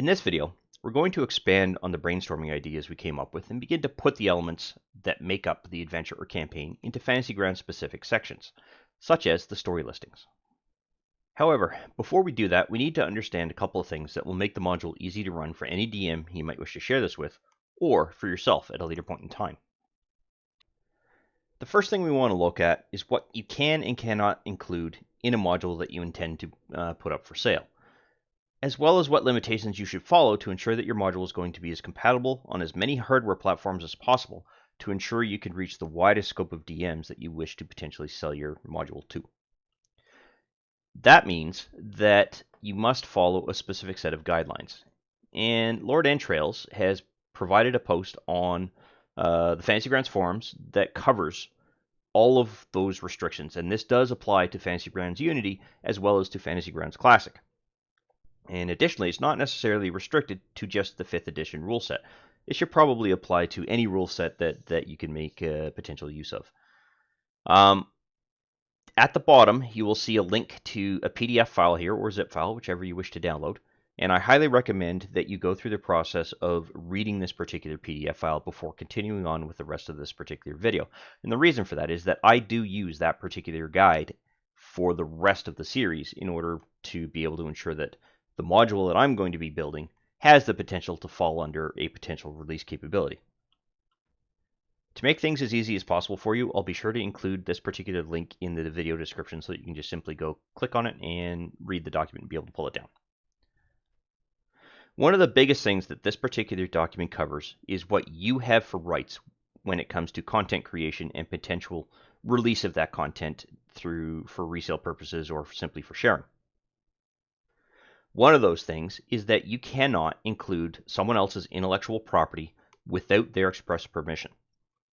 In this video, we're going to expand on the brainstorming ideas we came up with and begin to put the elements that make up the adventure or campaign into Fantasy Grounds specific sections, such as the story listings. However, before we do that, we need to understand a couple of things that will make the module easy to run for any DM you might wish to share this with, or for yourself at a later point in time. The first thing we want to look at is what you can and cannot include in a module that you intend to put up for sale, as well as what limitations you should follow to ensure that your module is going to be as compatible on as many hardware platforms as possible to ensure you can reach the widest scope of DMs that you wish to potentially sell your module to. That means that you must follow a specific set of guidelines. And LordEntrails has provided a post on the Fantasy Grounds forums that covers all of those restrictions. And this does apply to Fantasy Grounds Unity as well as to Fantasy Grounds Classic. And additionally, it's not necessarily restricted to just the 5th edition rule set. It should probably apply to any rule set that you can make potential use of. At the bottom, you will see a link to a PDF file here, or zip file, whichever you wish to download. And I highly recommend that you go through the process of reading this particular PDF file before continuing on with the rest of this particular video. And the reason for that is that I do use that particular guide for the rest of the series in order to be able to ensure that the module that I'm going to be building has the potential to fall under a potential release capability. To make things as easy as possible for you, I'll be sure to include this particular link in the video description so that you can just simply go click on it and read the document and be able to pull it down. One of the biggest things that this particular document covers is what you have for rights when it comes to content creation and potential release of that content for resale purposes or simply for sharing. One of those things is that you cannot include someone else's intellectual property without their express permission.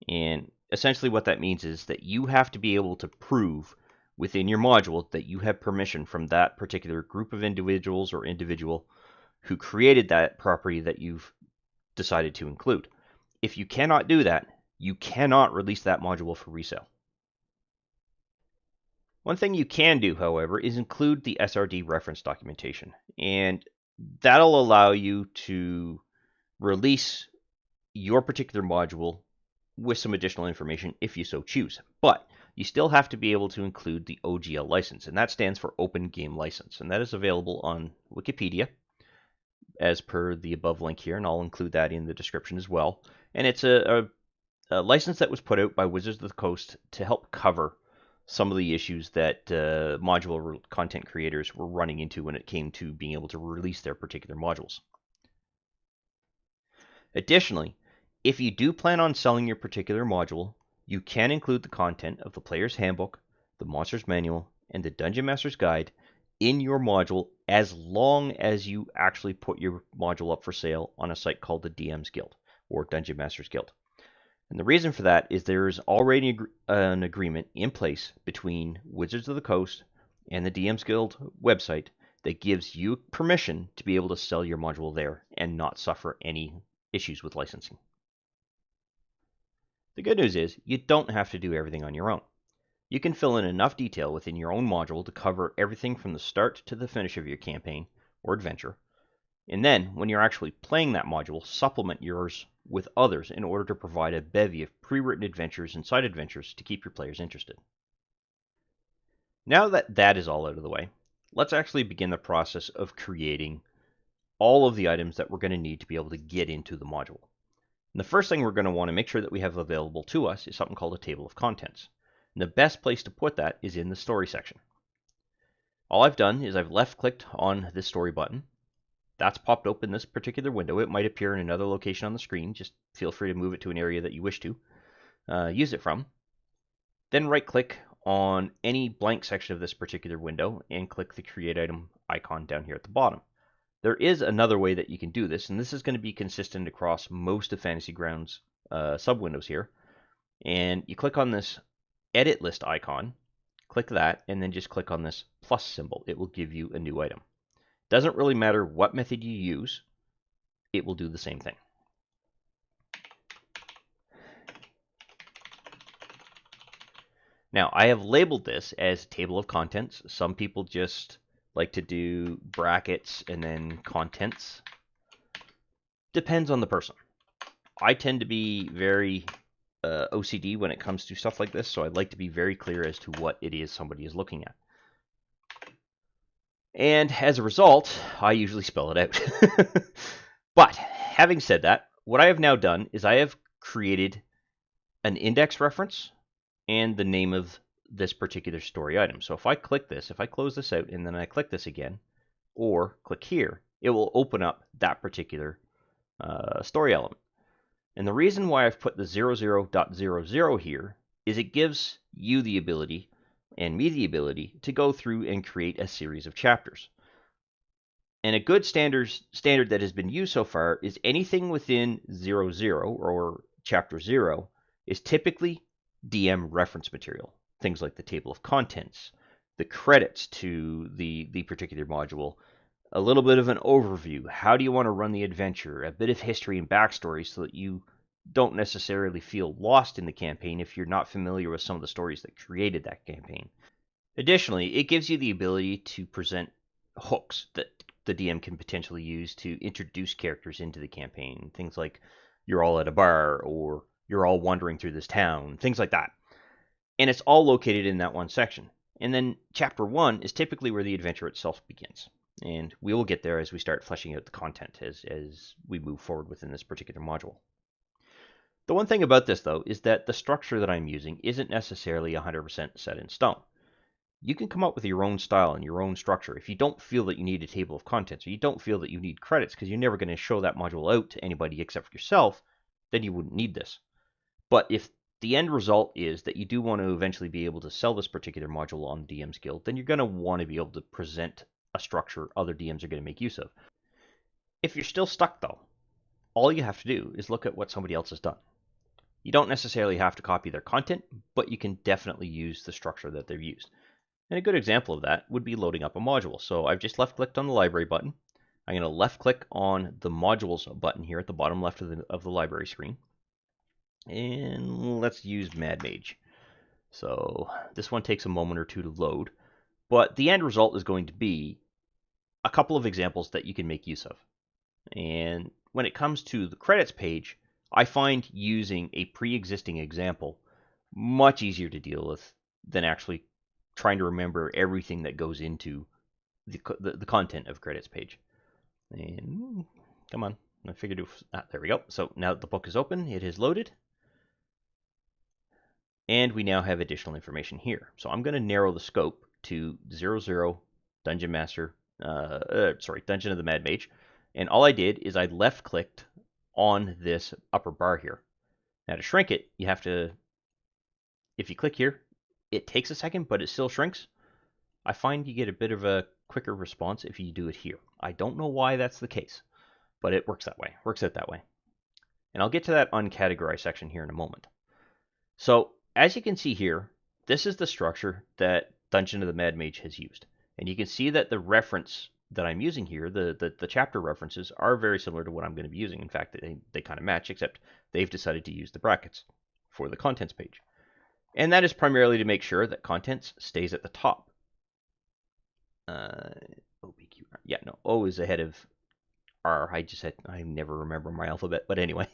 And essentially what that means is that you have to be able to prove within your module that you have permission from that particular group of individuals or individual who created that property that you've decided to include. If you cannot do that, you cannot release that module for resale. One thing you can do, however, is include the SRD reference documentation, and that'll allow you to release your particular module with some additional information if you so choose. But you still have to be able to include the OGL license, and that stands for Open Game License, and that is available on Wikipedia as per the above link here, and I'll include that in the description as well. And it's a license that was put out by Wizards of the Coast to help cover some of the issues that modular content creators were running into when it came to being able to release their particular modules. Additionally, if you do plan on selling your particular module, you can include the content of the Player's Handbook, the Monster's Manual, and the Dungeon Master's Guide in your module as long as you actually put your module up for sale on a site called the DM's Guild or Dungeon Master's Guild. And the reason for that is there is already an agreement in place between Wizards of the Coast and the DM's Guild website that gives you permission to be able to sell your module there and not suffer any issues with licensing. The good news is you don't have to do everything on your own. You can fill in enough detail within your own module to cover everything from the start to the finish of your campaign or adventure. And then, when you're actually playing that module, supplement yours with others in order to provide a bevy of pre-written adventures and side adventures to keep your players interested. Now that that is all out of the way, let's actually begin the process of creating all of the items that we're going to need to be able to get into the module. And the first thing we're going to want to make sure that we have available to us is something called a table of contents. And the best place to put that is in the story section. All I've done is I've left-clicked on this story button. That's popped open this particular window. It might appear in another location on the screen. Just feel free to move it to an area that you wish to use it from. Then right-click on any blank section of this particular window and click the Create Item icon down here at the bottom. There is another way that you can do this, and this is going to be consistent across most of Fantasy Grounds sub-windows here. And you click on this Edit List icon, click that, and then just click on this plus symbol. It will give you a new item. Doesn't really matter what method you use, it will do the same thing. Now, I have labeled this as table of contents. Some people just like to do brackets and then contents. depends on the person. I tend to be very OCD when it comes to stuff like this, so I'd like to be very clear as to what it is somebody is looking at. And as a result, I usually spell it out. But having said that, what I have now done is I have created an index reference and the name of this particular story item. So if I click this, if I close this out and then I click this again, or click here, it will open up that particular story element. And the reason why I've put the 00.00 here is it gives you the ability and me the ability to go through and create a series of chapters. And a good standard that has been used so far is anything within 00 or chapter 0 is typically DM reference material. Things like the table of contents, the credits to the particular module, a little bit of an overview. How do you want to run the adventure? A bit of history and backstory so that you don't necessarily feel lost in the campaign if you're not familiar with some of the stories that created that campaign. Additionally, it gives you the ability to present hooks that the DM can potentially use to introduce characters into the campaign. Things like you're all at a bar or you're all wandering through this town, things like that. And it's all located in that one section. And then chapter 1 is typically where the adventure itself begins. And we will get there as we start fleshing out the content as we move forward within this particular module. The one thing about this, though, is that the structure that I'm using isn't necessarily 100% set in stone. You can come up with your own style and your own structure. If you don't feel that you need a table of contents or you don't feel that you need credits because you're never going to show that module out to anybody except for yourself, then you wouldn't need this. But if the end result is that you do want to eventually be able to sell this particular module on DM's Guild, then you're going to want to be able to present a structure other DMs are going to make use of. If you're still stuck, though, all you have to do is look at what somebody else has done. You don't necessarily have to copy their content, but you can definitely use the structure that they've used. And a good example of that would be loading up a module. So I've just left-clicked on the library button. I'm going to left-click on the modules button here at the bottom left of the library screen. And let's use Mad Mage. So this one takes a moment or two to load. But the end result is going to be a couple of examples that you can make use of. And when it comes to the credits page, I find using a pre-existing example much easier to deal with than actually trying to remember everything that goes into the content of credits page. And come on, I figured there we go. So now that the book is open, it is loaded. And we now have additional information here. So I'm going to narrow the scope to 00 Dungeon Master, Dungeon of the Mad Mage. And all I did is I left-clicked on this upper bar here. Now to shrink it, you have to, if you click here, it takes a second, but it still shrinks. I find you get a bit of a quicker response if you do it here. I don't know why that's the case, but it works that way, works out that way. And I'll get to that uncategorized section here in a moment. So as you can see here, this is the structure that Dungeon of the Mad Mage has used. And you can see that the reference that I'm using here, the chapter references, are very similar to what I'm going to be using. In fact, they kind of match, except they've decided to use the brackets for the contents page. And that is primarily to make sure that contents stays at the top. O is ahead of R. I never remember my alphabet, but anyway.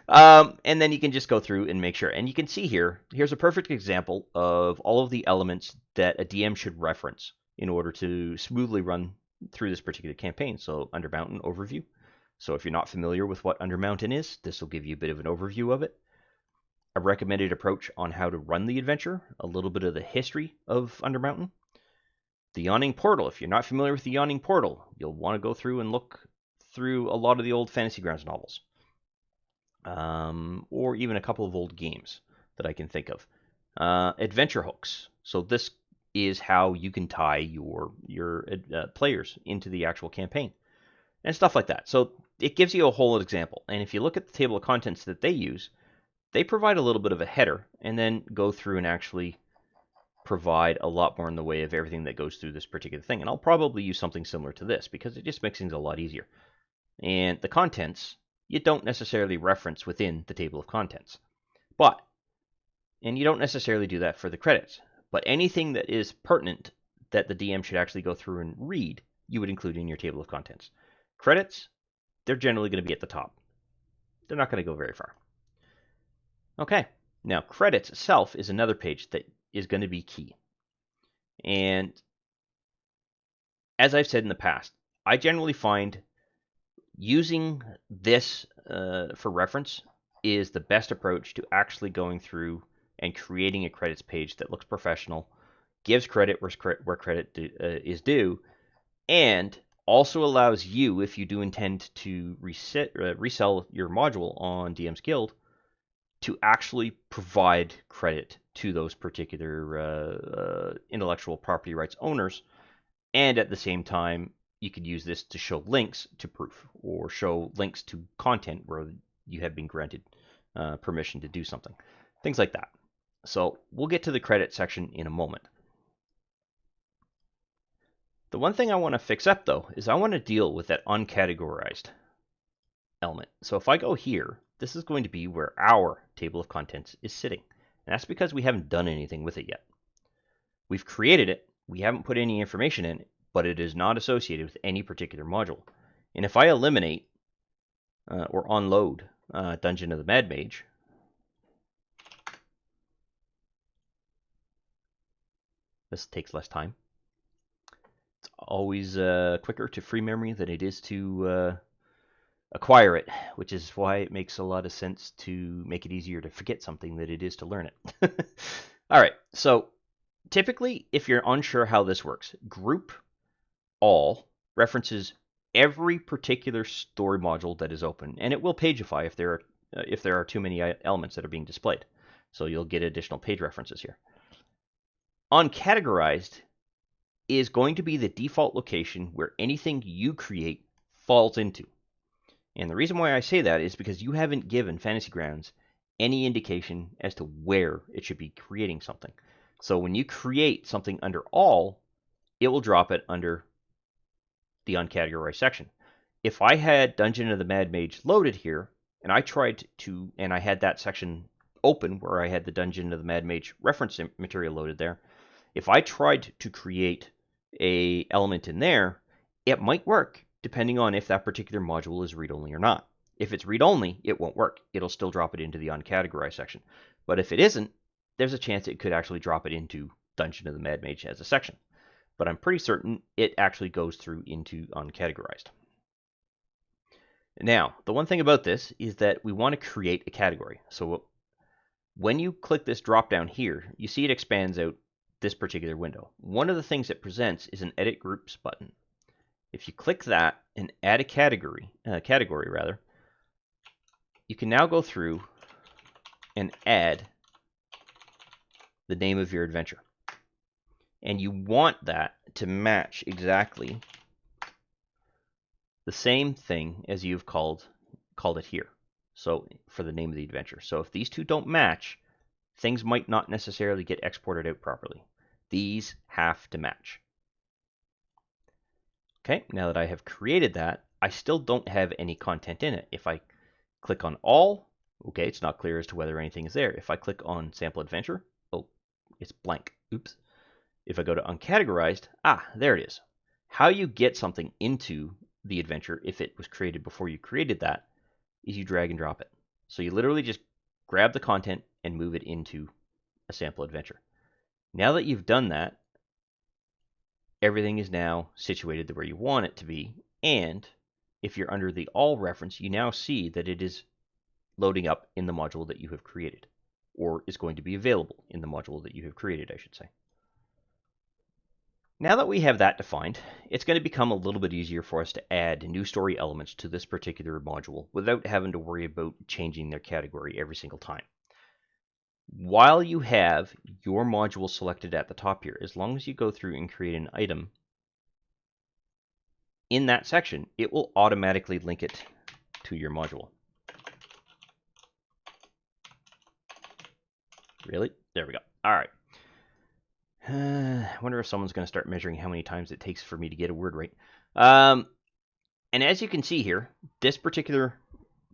And then you can just go through and make sure. And you can see here's a perfect example of all of the elements that a DM should reference in order to smoothly run through this particular campaign. So Undermountain overview. So if you're not familiar with what Undermountain is, this will give you a bit of an overview of it. A recommended approach on how to run the adventure, a little bit of the history of Undermountain. The Yawning Portal. If you're not familiar with the Yawning Portal, you'll want to go through and look through a lot of the old Fantasy Grounds novels. Or even a couple of old games that I can think of. Adventure hooks. So this is how you can tie your players into the actual campaign. And stuff like that. So it gives you a whole example. And if you look at the table of contents that they use, they provide a little bit of a header and then go through and actually provide a lot more in the way of everything that goes through this particular thing. And I'll probably use something similar to this because it just makes things a lot easier. And the contents, you don't necessarily reference within the table of contents. And you don't necessarily do that for the credits. But anything that is pertinent that the DM should actually go through and read, you would include in your table of contents. Credits, they're generally going to be at the top. They're not going to go very far. Okay, now credits itself is another page that is going to be key. And as I've said in the past, I generally find using this for reference is the best approach to actually going through and creating a credits page that looks professional, gives credit where credit is due, and also allows you, if you do intend to resell your module on DM's Guild, to actually provide credit to those particular intellectual property rights owners. And at the same time, you could use this to show links to proof or show links to content where you have been granted permission to do something. Things like that. So we'll get to the credit section in a moment. The one thing I want to fix up, though, is I want to deal with that uncategorized element. So if I go here, this is going to be where our table of contents is sitting. And that's because we haven't done anything with it yet. We've created it. We haven't put any information in it, but it is not associated with any particular module. And if I eliminate or unload Dungeon of the Mad Mage, this takes less time. It's always quicker to free memory than it is to acquire it, which is why it makes a lot of sense to make it easier to forget something than it is to learn it. All right, so typically, if you're unsure how this works, group all references every particular story module that is open, and it will pagify if there are too many elements that are being displayed. So you'll get additional page references here. Uncategorized is going to be the default location where anything you create falls into. And the reason why I say that is because you haven't given Fantasy Grounds any indication as to where it should be creating something. So when you create something under all, it will drop it under the uncategorized section. If I had Dungeon of the Mad Mage loaded here, and I had that section open where I had the Dungeon of the Mad Mage reference material loaded there, if I tried to create a element in there, it might work depending on if that particular module is read-only or not. If it's read-only, it won't work. It'll still drop it into the uncategorized section. But if it isn't, there's a chance it could actually drop it into Dungeon of the Mad Mage as a section. But I'm pretty certain it actually goes through into uncategorized. Now, the one thing about this is that we want to create a category. So when you click this drop down here, you see it expands out this particular window. One of the things it presents is an Edit Groups button. If you click that and add a category, you can now go through and add the name of your adventure. And you want that to match exactly the same thing as you've called it here. So for the name of the adventure. So if these two don't match, things might not necessarily get exported out properly. These have to match. Okay, now that I have created that, I still don't have any content in it. If I click on all, okay, it's not clear as to whether anything is there. If I click on sample adventure, oh, it's blank. Oops. If I go to uncategorized, there it is. How you get something into the adventure, if it was created before you created that, is you drag and drop it. So you literally just grab the content and move it into a sample adventure. Now that you've done that, everything is now situated where you want it to be, and if you're under the all reference, you now see that it is loading up in the module that you have created, or is going to be available in the module that you have created, I should say. Now that we have that defined, it's going to become a little bit easier for us to add new story elements to this particular module without having to worry about changing their category every single time. While you have your module selected at the top here, as long as you go through and create an item in that section, it will automatically link it to your module. Really? There we go. All right. I wonder if someone's going to start measuring how many times it takes for me to get a word right. And as you can see here, this particular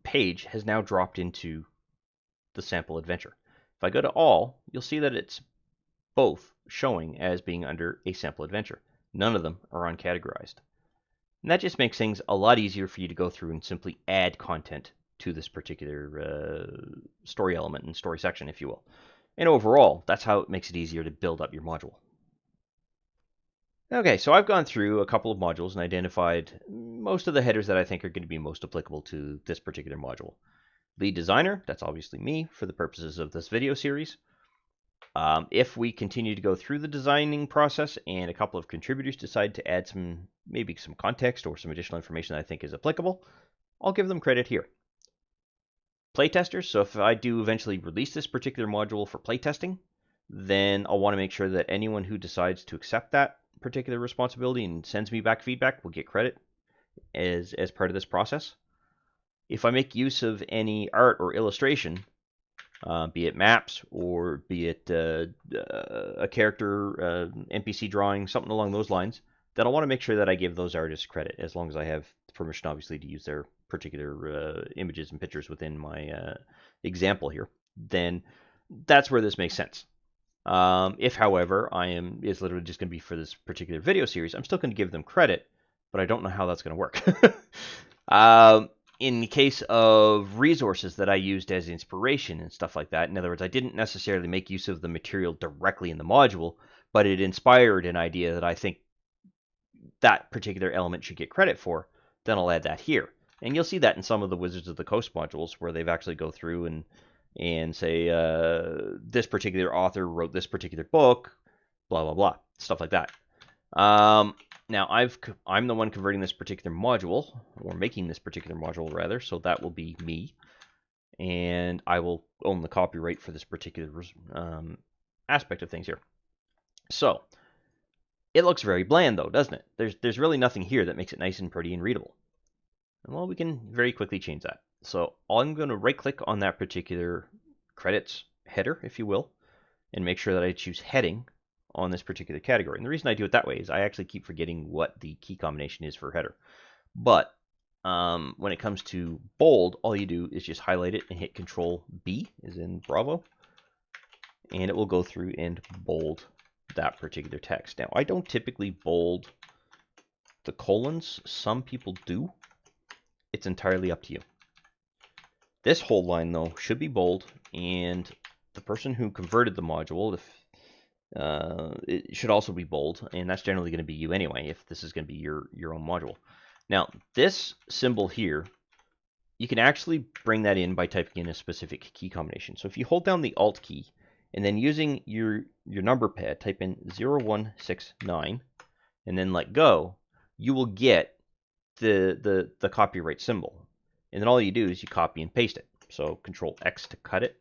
page has now dropped into the sample adventure. If I go to all, you'll see that it's both showing as being under a sample adventure. None of them are uncategorized. And that just makes things a lot easier for you to go through and simply add content to this particular story element and story section, if you will. And overall, that's how it makes it easier to build up your module. Okay, so I've gone through a couple of modules and identified most of the headers that I think are going to be most applicable to this particular module. Lead designer, that's obviously me for the purposes of this video series. If we continue to go through the designing process and a couple of contributors decide to add maybe some context or some additional information that I think is applicable, I'll give them credit here. Playtesters, so if I do eventually release this particular module for playtesting, then I'll want to make sure that anyone who decides to accept that particular responsibility and sends me back feedback will get credit as part of this process. If I make use of any art or illustration, be it maps or be it a character NPC drawing, something along those lines, then I'll want to make sure that I give those artists credit, as long as I have permission, obviously, to use their particular images and pictures within my example here. Then that's where this makes sense. If, however, is literally just going to be for this particular video series, I'm still going to give them credit, but I don't know how that's going to work. In the case of resources that I used as inspiration and stuff like that, in other words, I didn't necessarily make use of the material directly in the module, but it inspired an idea that I think that particular element should get credit for, then I'll add that here. And you'll see that in some of the Wizards of the Coast modules where they've actually go through and say, this particular author wrote this particular book, blah, blah, blah, stuff like that. Now, I'm the one converting this particular module, or making this particular module, rather, so that will be me. And I will own the copyright for this particular aspect of things here. So, it looks very bland, though, doesn't it? There's really nothing here that makes it nice and pretty and readable. Well, we can very quickly change that. So I'm going to right-click on that particular credits header, if you will, and make sure that I choose heading on this particular category. And the reason I do it that way is I actually keep forgetting what the key combination is for header. But when it comes to bold, all you do is just highlight it and hit Control B, as in Bravo, and it will go through and bold that particular text. Now, I don't typically bold the colons. Some people do. It's entirely up to you. This whole line, though, should be bold, and the person who converted the module, it should also be bold, and that's generally going to be you anyway, if this is going to be your own module. Now, this symbol here, you can actually bring that in by typing in a specific key combination. So if you hold down the Alt key, and then using your number pad, type in 0169, and then let go, you will get the copyright symbol. And then all you do is you copy and paste it. So Control X to cut it,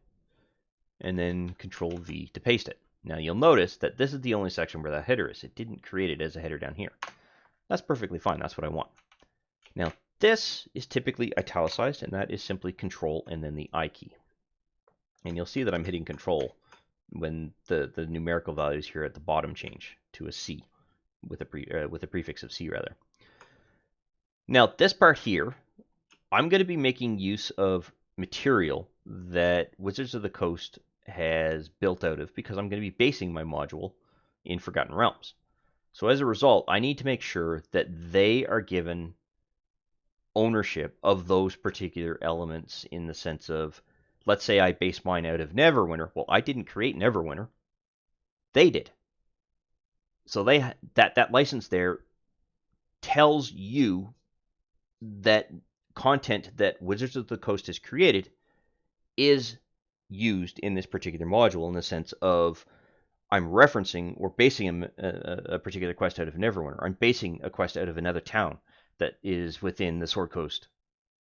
and then Control V to paste it. Now you'll notice that this is the only section where that header is. It didn't create it as a header down here. That's perfectly fine. That's what I want. Now this is typically italicized, and that is simply Control and then the I key. And you'll see that I'm hitting Control when the numerical values here at the bottom change to a C with a prefix of C rather. Now this part here, I'm going to be making use of material that Wizards of the Coast has built out of, because I'm going to be basing my module in Forgotten Realms. So as a result, I need to make sure that they are given ownership of those particular elements, in the sense of, let's say I base mine out of Neverwinter. Well, I didn't create Neverwinter. They did. So that license there tells you that content that Wizards of the Coast has created is used in this particular module, in the sense of I'm referencing or basing a particular quest out of Neverwinter. I'm basing a quest out of another town that is within the Sword Coast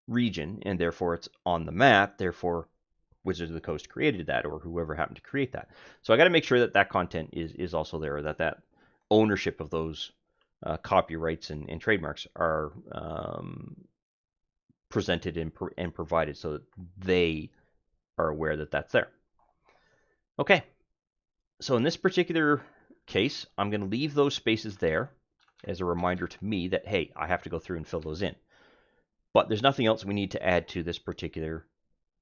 region, and therefore it's on the map. Therefore, Wizards of the Coast created that, or whoever happened to create that. So I got to make sure that that content is also there, or that ownership of those copyrights and trademarks are presented and provided, so that they are aware that that's there. Okay, so in this particular case, I'm going to leave those spaces there as a reminder to me that, hey, I have to go through and fill those in. But there's nothing else we need to add to this particular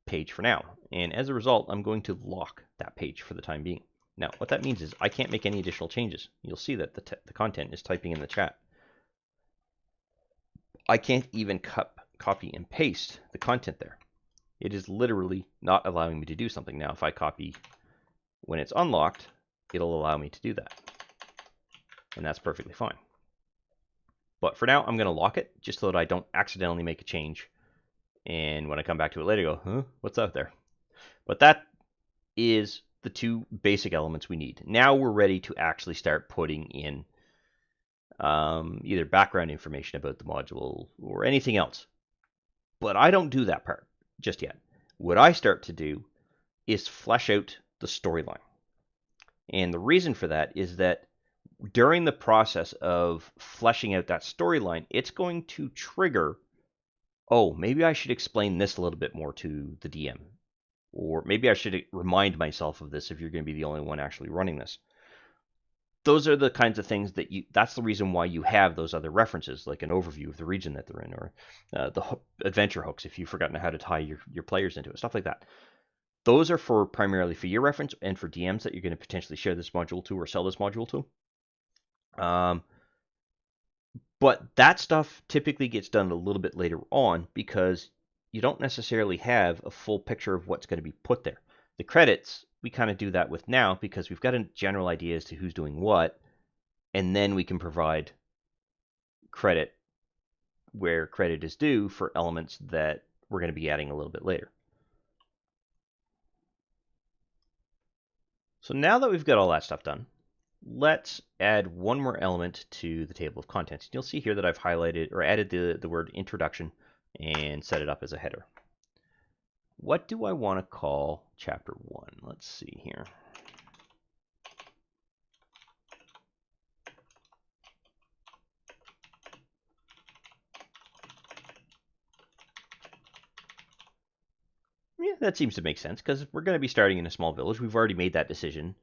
page for now. And as a result, I'm going to lock that page for the time being. Now, what that means is I can't make any additional changes. You'll see that the content is typing in the chat. I can't even copy and paste the content there. It is literally not allowing me to do something. Now, if I copy when it's unlocked, it'll allow me to do that. And that's perfectly fine. But for now, I'm going to lock it just so that I don't accidentally make a change. And when I come back to it later, go, huh, what's out there? But that is the two basic elements we need. Now we're ready to actually start putting in either background information about the module or anything else. But I don't do that part just yet. What I start to do is flesh out the storyline. And the reason for that is that during the process of fleshing out that storyline, it's going to trigger, oh, maybe I should explain this a little bit more to the DM. Or maybe I should remind myself of this if you're going to be the only one actually running this. Those are the kinds of things that that's the reason why you have those other references, like an overview of the region that they're in, or the adventure hooks if you've forgotten how to tie your players into it, stuff like that. Those are primarily for your reference and for DMs that you're going to potentially share this module to or sell this module to. But that stuff typically gets done a little bit later on because you don't necessarily have a full picture of what's going to be put there. The credits, we kind of do that with now because we've got a general idea as to who's doing what, and then we can provide credit where credit is due for elements that we're going to be adding a little bit later. So now that we've got all that stuff done, let's add one more element to the table of contents. You'll see here that I've highlighted or added the word introduction and set it up as a header. What do I want to call chapter 1? Let's see here. Yeah, that seems to make sense because we're going to be starting in a small village. We've already made that decision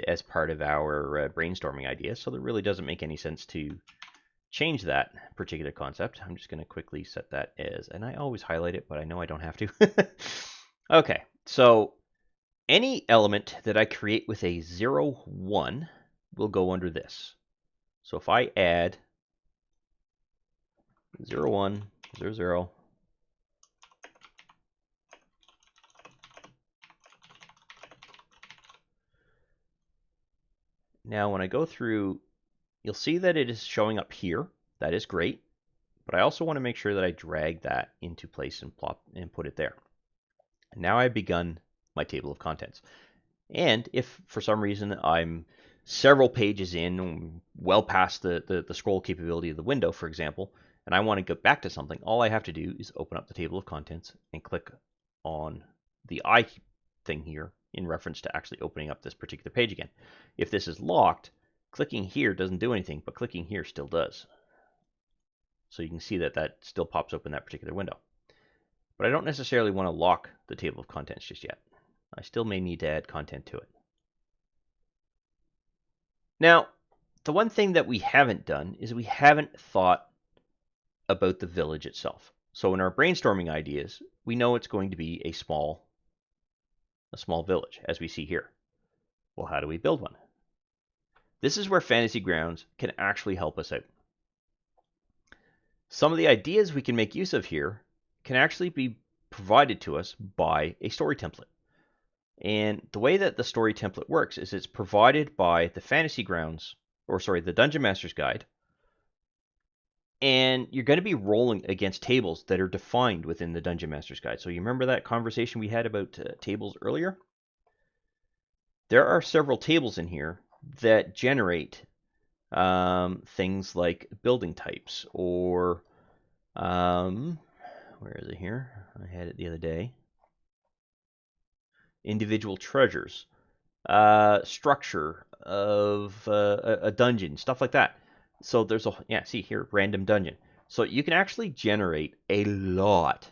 as part of our brainstorming idea, so it really doesn't make any sense to change that particular concept. I'm just going to quickly set that as, and I always highlight it, but I know I don't have to. Okay, so any element that I create with a 0, 1 will go under this. So if I add 0, 1, 0, 0, now when I go through, you'll see that it is showing up here. That is great. But I also want to make sure that I drag that into place and plop and put it there. And now I've begun my table of contents. And if for some reason I'm several pages in, well past the scroll capability of the window, for example, and I want to go back to something, all I have to do is open up the table of contents and click on the I thing here in reference to actually opening up this particular page again. If this is locked, clicking here doesn't do anything, but clicking here still does. So you can see that that still pops open that particular window. But I don't necessarily want to lock the table of contents just yet. I still may need to add content to it. Now, the one thing that we haven't done is we haven't thought about the village itself. So in our brainstorming ideas, we know it's going to be a small village, as we see here. Well, how do we build one? This is where Fantasy Grounds can actually help us out. Some of the ideas we can make use of here can actually be provided to us by a story template. And the way that the story template works is it's provided by the Fantasy Grounds, the Dungeon Master's Guide. And you're going to be rolling against tables that are defined within the Dungeon Master's Guide. So you remember that conversation we had about tables earlier? There are several tables in here that generate things like building types or where is it here? I had it the other day. Individual treasures, structure of a dungeon, stuff like that. So there's see here, random dungeon. So you can actually generate a lot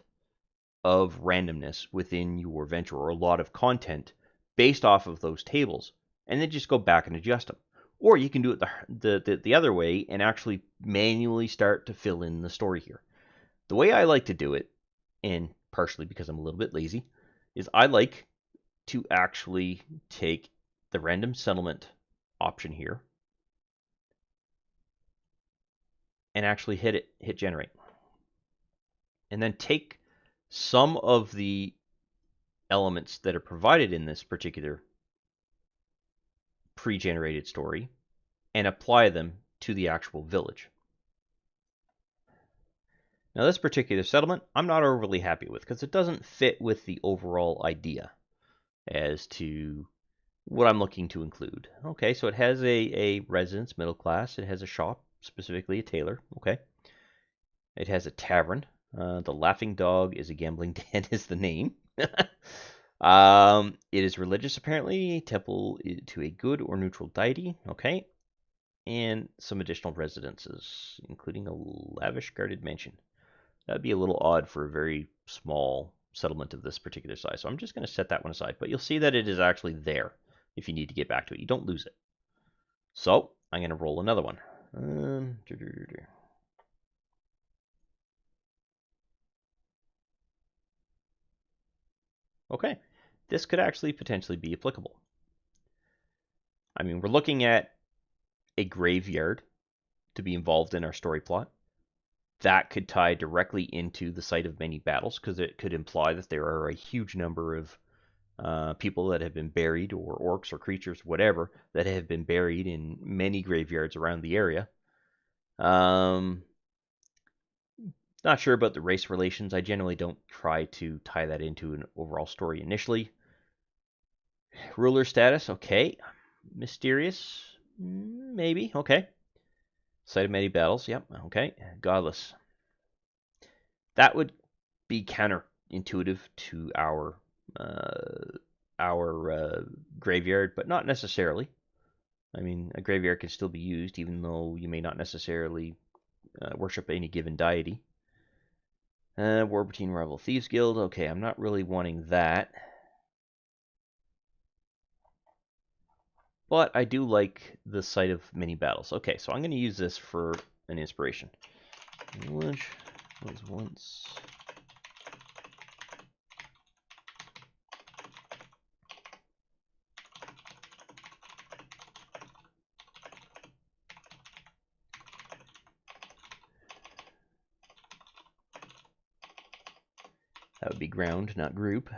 of randomness within your venture or a lot of content based off of those tables, and then just go back and adjust them. Or you can do it the other way and actually manually start to fill in the story here. The way I like to do it, and partially because I'm a little bit lazy, is I like to actually take the random settlement option here and actually hit generate. and then take some of the elements that are provided in this particular pre-generated story and apply them to the actual village. Now this particular settlement I'm not overly happy with because it doesn't fit with the overall idea as to what I'm looking to include. Okay, so it has a residence, middle class. It has a shop, specifically a tailor. Okay. It has a tavern. The Laughing Dog is a gambling den is the name. It is religious, apparently. Temple to a good or neutral deity. Okay. And some additional residences, including a lavish guarded mansion. That'd be a little odd for a very small settlement of this particular size. So I'm just going to set that one aside. But you'll see that it is actually there if you need to get back to it. You don't lose it. So I'm going to roll another one. Okay, this could actually potentially be applicable. I mean, we're looking at a graveyard to be involved in our story plot. That could tie directly into the site of many battles because it could imply that there are a huge number of people that have been buried, or orcs or creatures, whatever, that have been buried in many graveyards around the area. Not sure about the race relations. I generally don't try to tie that into an overall story initially. Ruler status, okay. Mysterious, maybe, okay. Site of many battles, yep, okay. Godless. That would be counterintuitive to our graveyard, but not necessarily. I mean, a graveyard can still be used, even though you may not necessarily worship any given deity. Warburtine Rival Thieves Guild. Okay, I'm not really wanting that. But I do like the site of many battles. Okay, so I'm going to use this for an inspiration. Village was once... That would be ground, not group.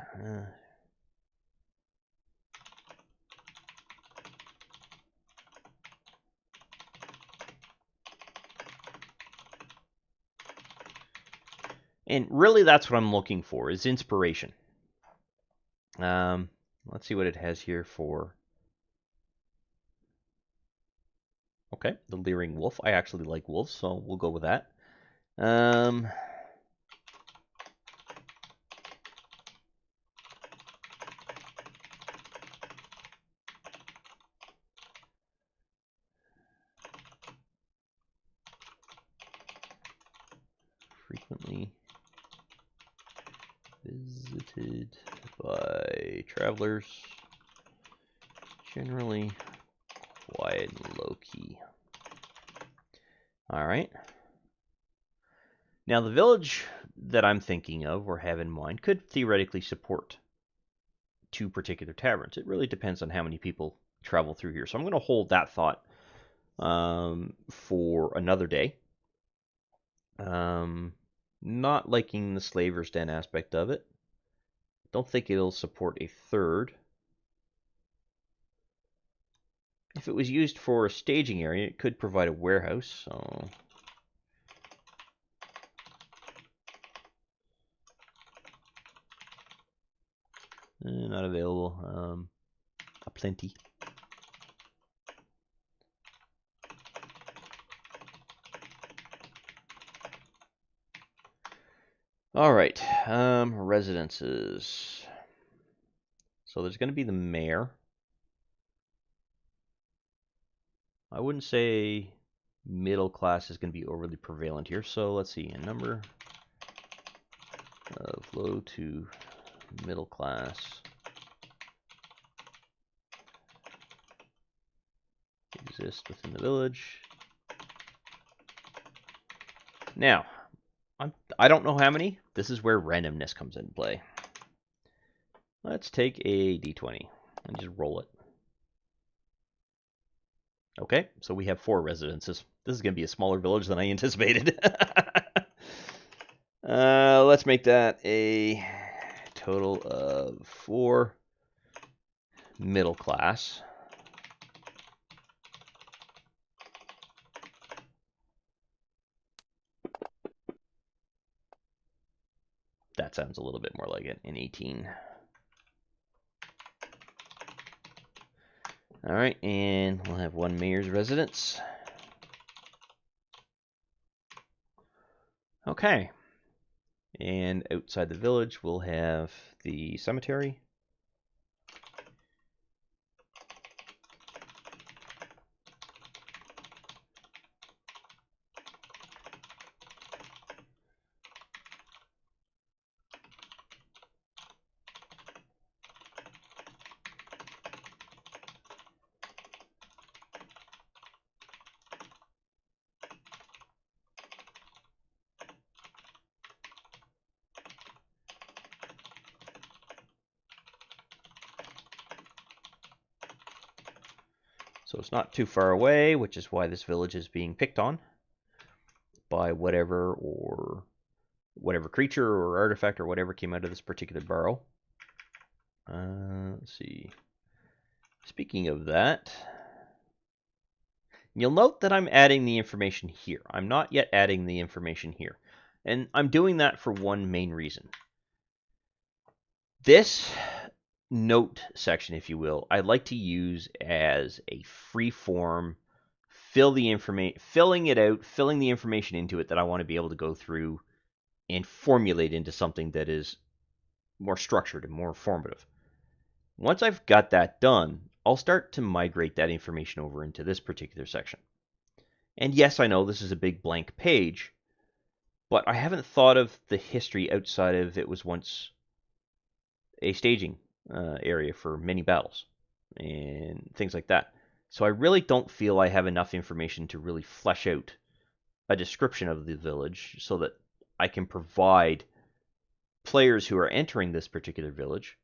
And really that's what I'm looking for, is inspiration. Let's see what it has here for... Okay, the Leering Wolf. I actually like wolves, so we'll go with that. Frequently visited by travelers, generally quiet and low-key. All right. Now, the village that I'm thinking of or have in mind could theoretically support 2 particular taverns. It really depends on how many people travel through here. So I'm going to hold that thought for another day. Not liking the Slaver's Den aspect of it. Don't think it'll support a 3rd. If it was used for a staging area, it could provide a warehouse, so... not available. Aplenty. All right, residences. So there's going to be the mayor. I wouldn't say middle class is going to be overly prevalent here. So let's see, a number of low to middle class exist within the village. Now, I don't know how many. This is where randomness comes into play. Let's take a d20 and just roll it. Okay, so we have 4 residences. This is going to be a smaller village than I anticipated. Let's make that a total of 4 middle class. That sounds a little bit more like it, an 18. All right, and we'll have 1 mayor's residence. Okay. And outside the village, we'll have the cemetery. So it's not too far away, which is why this village is being picked on by whatever creature or artifact or whatever came out of this particular barrow. Let's see. Speaking of that, you'll note that I'm adding the information here. I'm not yet adding the information here. And I'm doing that for one main reason. This note section, if you will, I like to use as a free form, filling the information into it that I want to be able to go through and formulate into something that is more structured and more formative. Once I've got that done, I'll start to migrate that information over into this particular section. And yes, I know this is a big blank page, but I haven't thought of the history outside of it was once a staging area for many battles and things like that. So I really don't feel I have enough information to really flesh out a description of the village so that I can provide players who are entering this particular village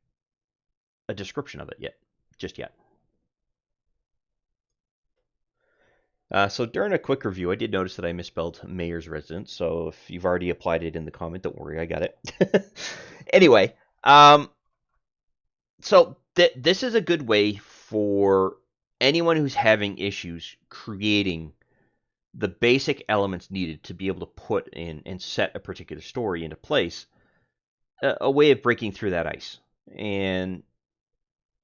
a description of it just yet. So during a quick review, I did notice that I misspelled mayor's residence. So if you've already applied it in the comment, don't worry, I got it. Anyway, so this is a good way for anyone who's having issues creating the basic elements needed to be able to put in and set a particular story into place, a way of breaking through that ice. And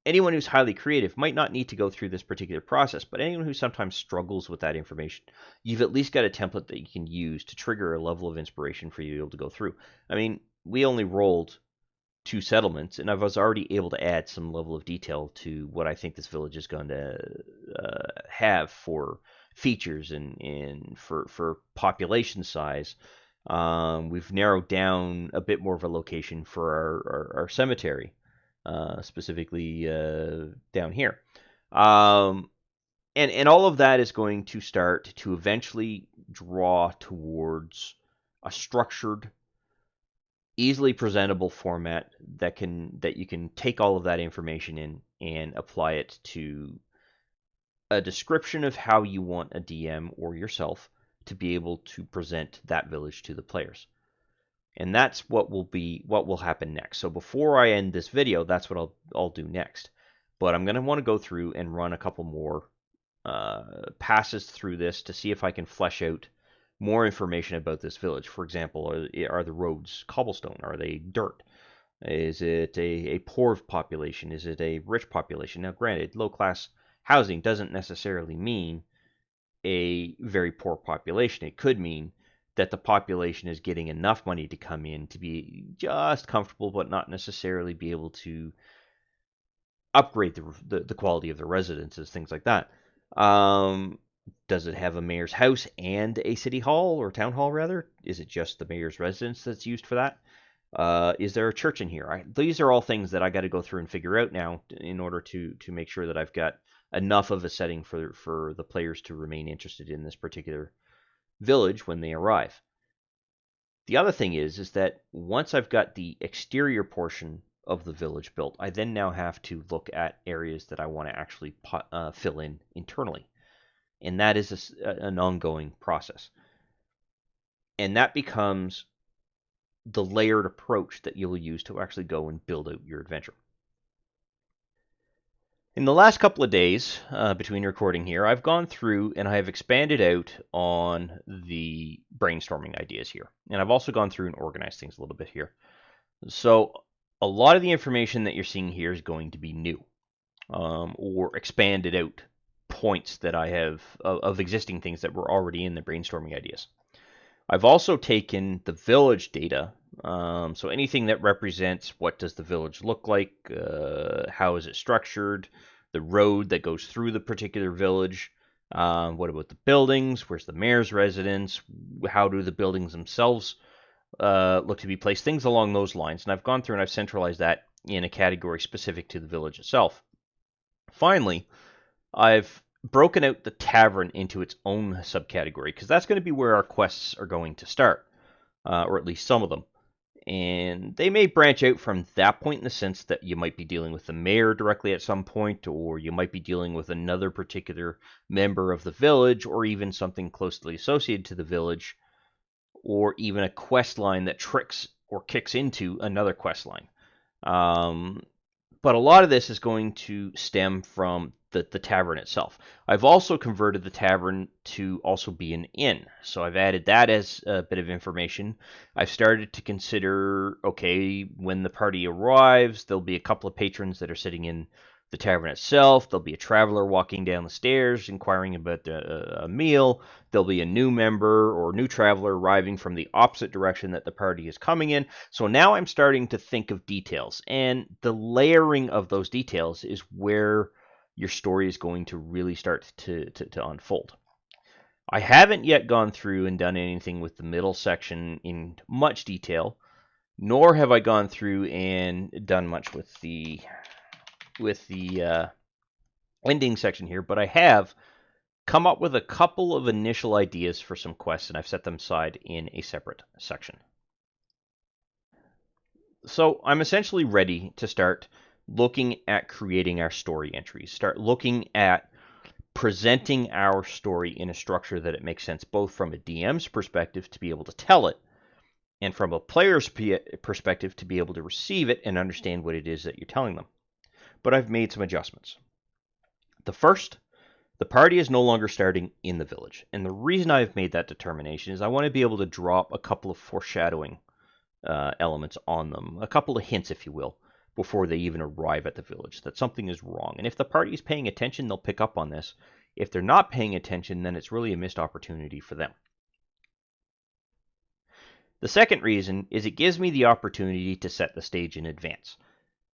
anyone who's highly creative might not need to go through this particular process, but anyone who sometimes struggles with that information, you've at least got a template that you can use to trigger a level of inspiration for you to be able to go through. I mean, we only rolled 2 settlements, and I was already able to add some level of detail to what I think this village is going to have for features and for population size. We've narrowed down a bit more of a location for our cemetery, specifically down here. And all of that is going to start to eventually draw towards a structured, easily presentable format that you can take all of that information in and apply it to a description of how you want a DM or yourself to be able to present that village to the players. And that's what will happen next. So before I end this video, that's what I'll do next. But I'm going to want to go through and run a couple more passes through this to see if I can flesh out more information about this village. For example, are the roads cobblestone? Are they dirt? Is it a poor population? Is it a rich population? Now, granted, low-class housing doesn't necessarily mean a very poor population. It could mean that the population is getting enough money to come in to be just comfortable, but not necessarily be able to upgrade the quality of the residences, things like that. Does it have a mayor's house and a city hall or town hall rather? Is it just the mayor's residence that's used for that? Is there a church in here? These are all things that I got to go through and figure out now in order to make sure that I've got enough of a setting for the players to remain interested in this particular village when they arrive. The other thing is that once I've got the exterior portion of the village built, I then now have to look at areas that I want to actually fill in internally. And that is an ongoing process. And that becomes the layered approach that you'll use to actually go and build out your adventure. In the last couple of days between recording here, I've gone through and I have expanded out on the brainstorming ideas here. And I've also gone through and organized things a little bit here. So a lot of the information that you're seeing here is going to be new or expanded out points that I have of existing things that were already in the brainstorming ideas. I've also taken the village data, so anything that represents what does the village look like, how is it structured, the road that goes through the particular village, what about the buildings, where's the mayor's residence, how do the buildings themselves look to be placed, things along those lines. And I've gone through and I've centralized that in a category specific to the village itself. Finally, I've broken out the tavern into its own subcategory because that's going to be where our quests are going to start, or at least some of them. And they may branch out from that point in the sense that you might be dealing with the mayor directly at some point, or you might be dealing with another particular member of the village, or even something closely associated to the village, or even a quest line that tricks or kicks into another quest line. But a lot of this is going to stem from the tavern itself. I've also converted the tavern to also be an inn. So I've added that as a bit of information. I've started to consider, okay, when the party arrives, there'll be a couple of patrons that are sitting in the tavern itself. There'll be a traveler walking down the stairs inquiring about a meal. There'll be a new member or new traveler arriving from the opposite direction that the party is coming in. So now I'm starting to think of details, and the layering of those details is where your story is going to really start to unfold. I haven't yet gone through and done anything with the middle section in much detail, nor have I gone through and done much with the ending section here, but I have come up with a couple of initial ideas for some quests, and I've set them aside in a separate section. So I'm essentially ready to start looking at creating our story entries, start looking at presenting our story in a structure that it makes sense, both from a DM's perspective to be able to tell it, and from a player's perspective to be able to receive it and understand what it is that you're telling them. But I've made some adjustments. The first, the party is no longer starting in the village. And the reason I've made that determination is I want to be able to drop a couple of foreshadowing elements on them, a couple of hints, if you will, before they even arrive at the village, that something is wrong. And if the party is paying attention, they'll pick up on this. If they're not paying attention, then it's really a missed opportunity for them. The second reason is it gives me the opportunity to set the stage in advance.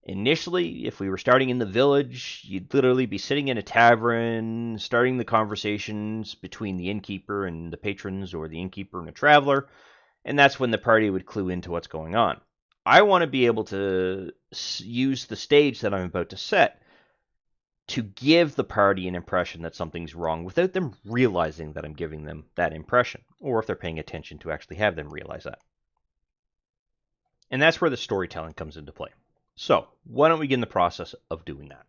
Initially, if we were starting in the village, you'd literally be sitting in a tavern, starting the conversations between the innkeeper and the patrons, or the innkeeper and a traveler, and that's when the party would clue into what's going on. I want to be able to use the stage that I'm about to set to give the party an impression that something's wrong without them realizing that I'm giving them that impression, or if they're paying attention to actually have them realize that. And that's where the storytelling comes into play. So why don't we begin the process of doing that?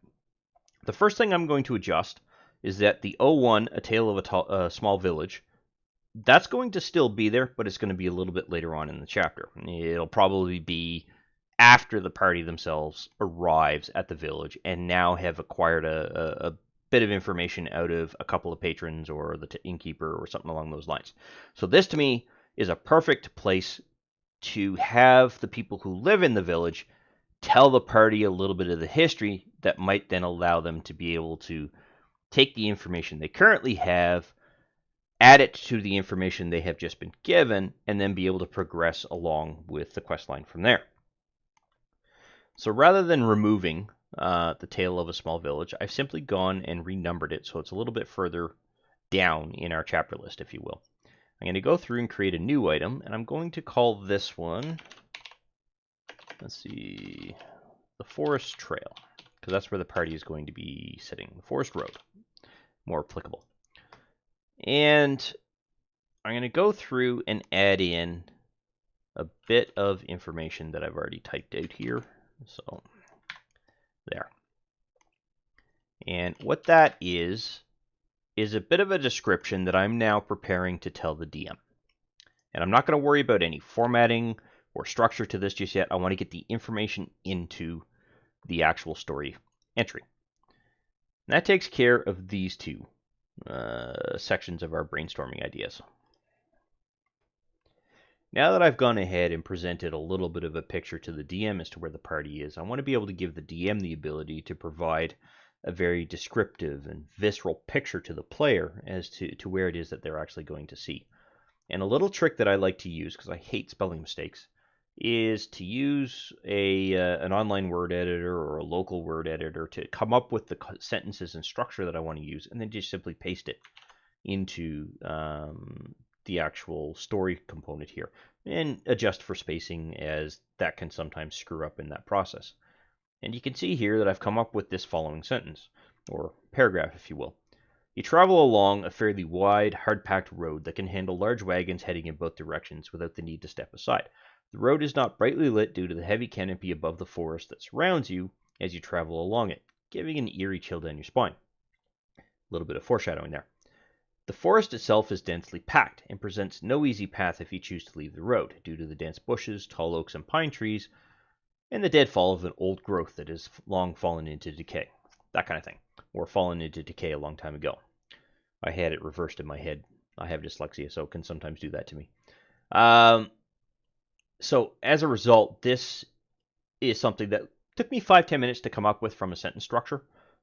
The first thing I'm going to adjust is that the 01, A Tale of a Small Village, that's going to still be there, but it's going to be a little bit later on in the chapter. It'll probably be after the party themselves arrives at the village and now have acquired a bit of information out of a couple of patrons or the innkeeper or something along those lines. So this to me is a perfect place to have the people who live in the village tell the party a little bit of the history that might then allow them to be able to take the information they currently have, add it to the information they have just been given, and then be able to progress along with the quest line from there. So rather than removing the Tale of a Small Village, I've simply gone and renumbered it so it's a little bit further down in our chapter list, if you will. I'm going to go through and create a new item, and I'm going to call this one, let's see, the Forest Trail, because that's where the party is going to be sitting. The Forest Road, more applicable. And I'm going to go through and add in a bit of information that I've already typed out here. So there. And what that is a bit of a description that I'm now preparing to tell the DM. And I'm not going to worry about any formatting or structure to this just yet. I want to get the information into the actual story entry. And that takes care of these two sections of our brainstorming ideas. Now that I've gone ahead and presented a little bit of a picture to the DM as to where the party is, I want to be able to give the DM the ability to provide a very descriptive and visceral picture to the player as to where it is that they're actually going to see. And a little trick that I like to use, because I hate spelling mistakes, is to use an online word editor or a local word editor to come up with the sentences and structure that I want to use, and then just simply paste it into the actual story component here, and adjust for spacing, as that can sometimes screw up in that process. And you can see here that I've come up with this following sentence, or paragraph if you will. You travel along a fairly wide, hard-packed road that can handle large wagons heading in both directions without the need to step aside. The road is not brightly lit due to the heavy canopy above the forest that surrounds you as you travel along it, giving an eerie chill down your spine. A little bit of foreshadowing there. The forest itself is densely packed and presents no easy path if you choose to leave the road, due to the dense bushes, tall oaks and pine trees, and the deadfall of an old growth that has long fallen into decay. That kind of thing. Or fallen into decay a long time ago. I had it reversed in my head. I have dyslexia, so it can sometimes do that to me. So as a result, this is something that took me 5-10 minutes to come up with from a sentence structure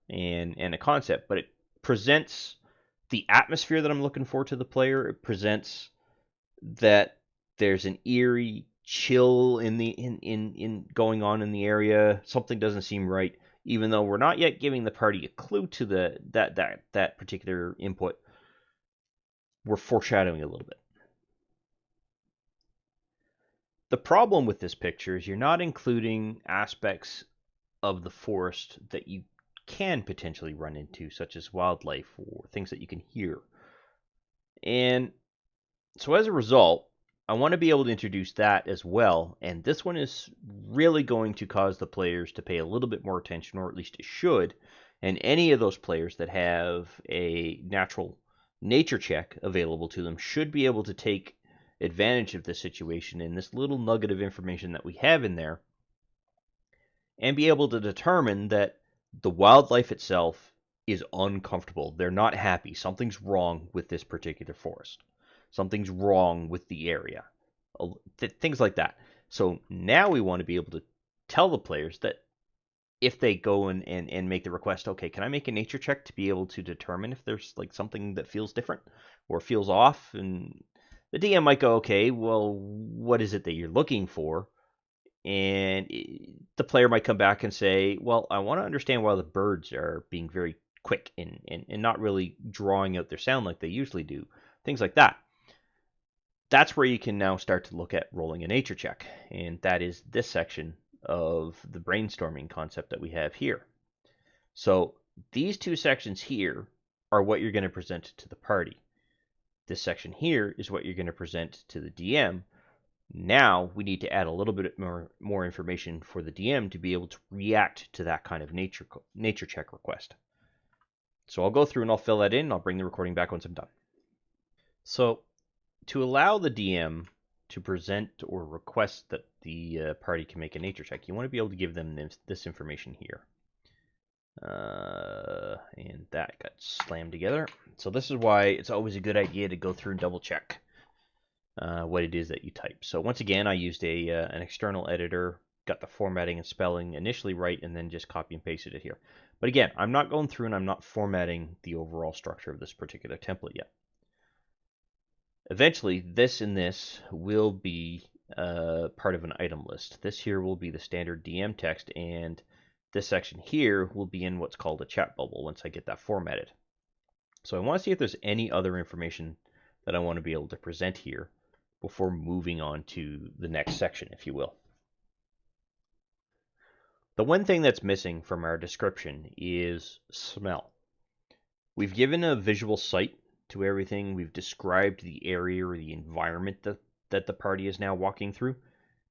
and a concept, but it presents the atmosphere that I'm looking for to the player. It presents that there's an eerie chill in going on in the area. Something doesn't seem right, even though we're not yet giving the party a clue to that particular input. We're foreshadowing a little bit. The problem with this picture is you're not including aspects of the forest that you can potentially run into, such as wildlife or things that you can hear. And so as a result, I want to be able to introduce that as well, and this one is really going to cause the players to pay a little bit more attention, or at least it should, and any of those players that have a natural nature check available to them should be able to take advantage of this situation and this little nugget of information that we have in there, and be able to determine that the wildlife itself is uncomfortable. They're not happy. Something's wrong with this particular forest. Something's wrong with the area. Things like that. So now we want to be able to tell the players that if they go and make the request, okay, can I make a nature check to be able to determine if there's like something that feels different or feels off? And the DM might go, okay, well, what is it that you're looking for? And the player might come back and say, well, I want to understand why the birds are being very quick and not really drawing out their sound like they usually do. Things like that. That's where you can now start to look at rolling a nature check. And that is this section of the brainstorming concept that we have here. So these two sections here are what you're going to present to the party. This section here is what you're going to present to the DM. Now we need to add a little bit more information for the DM to be able to react to that kind of nature check request. So I'll go through and I'll fill that in. I'll bring the recording back once I'm done. So to allow the DM to present or request that the party can make a nature check, you want to be able to give them this information here. And that got slammed together. So this is why it's always a good idea to go through and double check what it is that you type. So once again, I used an external editor, got the formatting and spelling initially right, and then just copy and pasted it here. But again, I'm not going through and I'm not formatting the overall structure of this particular template yet. Eventually, this and this will be part of an item list. This here will be the standard DM text, and this section here will be in what's called a chat bubble once I get that formatted. So I want to see if there's any other information that I want to be able to present here before moving on to the next section, if you will. The one thing that's missing from our description is smell. We've given a visual sight to everything. We've described the area or the environment that the party is now walking through,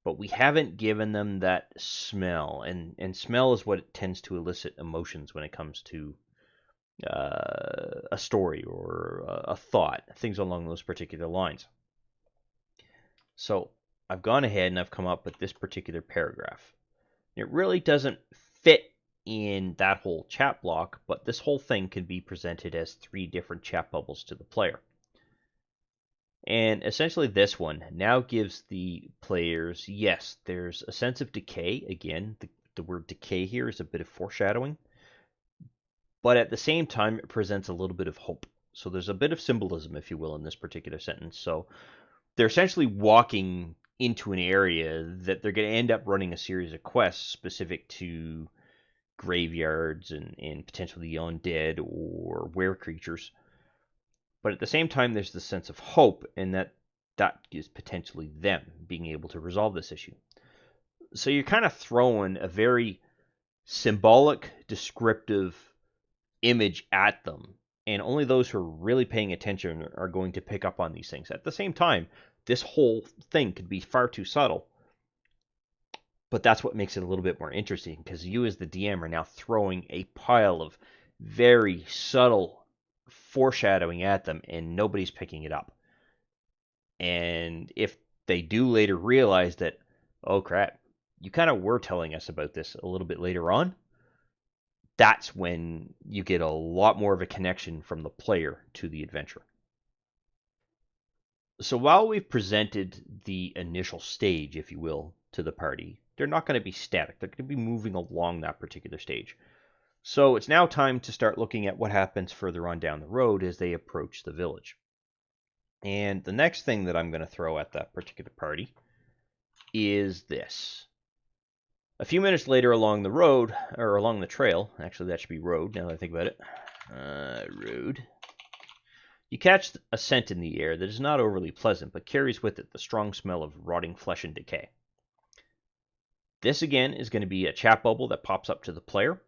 but we haven't given them that smell. And smell is what tends to elicit emotions when it comes to a story or a thought, things along those particular lines. So I've gone ahead and I've come up with this particular paragraph. It really doesn't fit in that whole chat block, but this whole thing can be presented as 3 different chat bubbles to the player. And essentially this one now gives the players, yes, there's a sense of decay. Again, the word decay here is a bit of foreshadowing. But at the same time, it presents a little bit of hope. So there's a bit of symbolism, if you will, in this particular sentence. So they're essentially walking into an area that they're going to end up running a series of quests specific to graveyards and potentially undead or were creatures. But at the same time, there's the sense of hope, and that is potentially them being able to resolve this issue. So you're kind of throwing a very symbolic, descriptive image at them, and only those who are really paying attention are going to pick up on these things. At the same time, this whole thing could be far too subtle, but that's what makes it a little bit more interesting, because you as the DM are now throwing a pile of very subtle foreshadowing at them, and nobody's picking it up. And if they do later realize that, oh crap, you kind of were telling us about this a little bit later on, that's when you get a lot more of a connection from the player to the adventure. So while we've presented the initial stage, if you will, to the party, they're not going to be static. They're going to be moving along that particular stage. So it's now time to start looking at what happens further on down the road as they approach the village. And the next thing that I'm going to throw at that particular party is this. A few minutes later along the road, or along the trail, actually that should be road now that I think about it, road, you catch a scent in the air that is not overly pleasant, but carries with it the strong smell of rotting flesh and decay. This again is going to be a chat bubble that pops up to the player.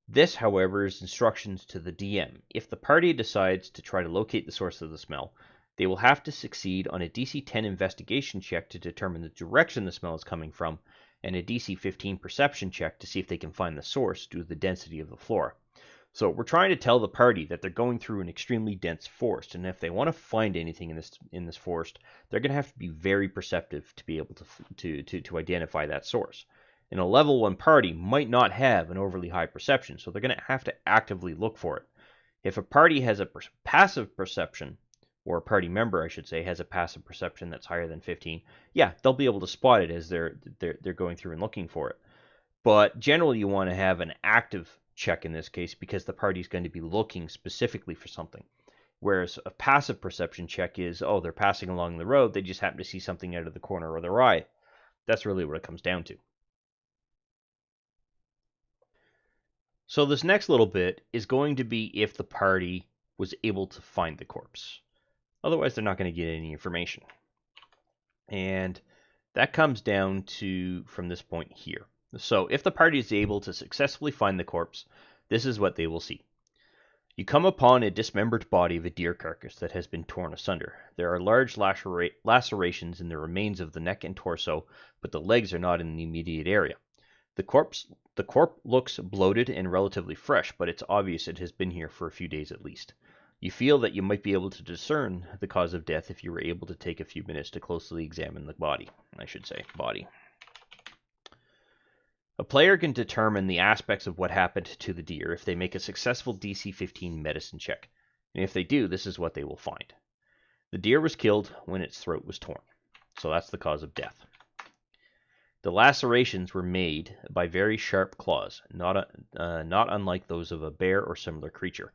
This, however, is instructions to the DM. If the party decides to try to locate the source of the smell, they will have to succeed on a DC 10 investigation check to determine the direction the smell is coming from, and a DC 15 perception check to see if they can find the source due to the density of the flora. So we're trying to tell the party that they're going through an extremely dense forest, and if they want to find anything in this forest, they're going to have to be very perceptive to be able to identify that source. And a level 1 party might not have an overly high perception, so they're going to have to actively look for it. If a party has a passive perception, or a party member, I should say, has a passive perception that's higher than 15, yeah, they'll be able to spot it as they're going through and looking for it. But generally, you want to have an active check in this case because the party's going to be looking specifically for something. Whereas a passive perception check is, oh, they're passing along the road, they just happen to see something out of the corner of their eye. That's really what it comes down to. So this next little bit is going to be if the party was able to find the corpse. Otherwise, they're not going to get any information. And that comes down to from this point here. So if the party is able to successfully find the corpse, this is what they will see. You come upon a dismembered body of a deer carcass that has been torn asunder. There are large lacerations in the remains of the neck and torso, but the legs are not in the immediate area. The corpse looks bloated and relatively fresh, but it's obvious it has been here for a few days at least. You feel that you might be able to discern the cause of death if you were able to take a few minutes to closely examine the body. A player can determine the aspects of what happened to the deer if they make a successful DC 15 medicine check. And if they do, this is what they will find. The deer was killed when its throat was torn. So that's the cause of death. The lacerations were made by very sharp claws, not unlike those of a bear or similar creature.